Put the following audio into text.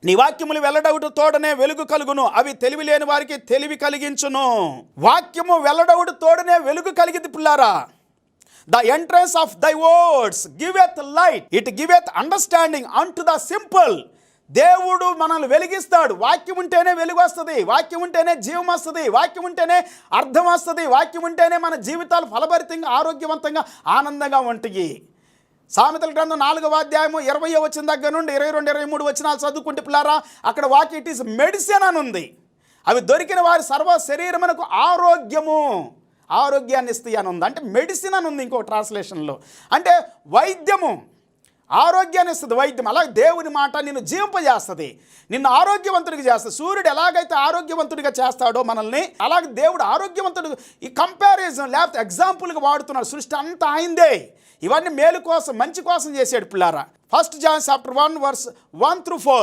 నీ వాక్యములు వెల్లడవుట తోడనే వెలుగు కలుగును, అవి తెలివి లేని వారికి తెలివి కలిగించును. వాక్యము వెల్లడవుట తోడనే వెలుగు కలిగింది పిల్లారా. The entrance of thy words giveth light, it giveth understanding unto the simple. దేవుడు మనల్ని వెలిగిస్తాడు. వాక్యం ఉంటేనే వెలుగు వస్తుంది, వాక్యం ఉంటేనే జీవం వస్తుంది, వాక్యం ఉంటేనే అర్థం వస్తుంది, వాక్యం ఉంటేనే మన జీవితాలు ఫలభరితంగా ఆరోగ్యవంతంగా ఆనందంగా ఉంటాయి. సామెతల గ్రంథం 4వ అధ్యాయము 20వ వచనం దగ్గర నుండి 22, 23 వచనాలు చదువుకుంటే పిల్లారా, అక్కడ వాక్యం ఇట్ ఈస్ మెడిసిన్ అని ఉంది. అవి దొరికిన వారి సర్వ శరీరమునకు ఆరోగ్యాన్ని ఇస్తాయి అని ఉంది. అంటే మెడిసిన్ అని ఉంది ఇంకో ట్రాన్స్లేషన్లో. అంటే వైద్యము, ఆరోగ్యాన్ని ఇస్తుంది వైద్యం. అలాగే దేవుని మాట నిన్ను జీవింపజేస్తుంది, నిన్ను ఆరోగ్యవంతుడిగా చేస్తుంది. సూర్యుడు ఎలాగైతే ఆరోగ్యవంతుడిగా చేస్తాడో మనల్ని, అలాగే దేవుడు ఆరోగ్యవంతుడు. ఈ కంపారిజన్ లేకపోతే ఎగ్జాంపుల్గా వాడుతున్నాడు. సృష్టి అంతా ఆయనదే. ఇవన్నీ మేలు కోసం, మంచి కోసం చేసాడు పిల్లారా. 1 John chapter 1 verse 1 through 4.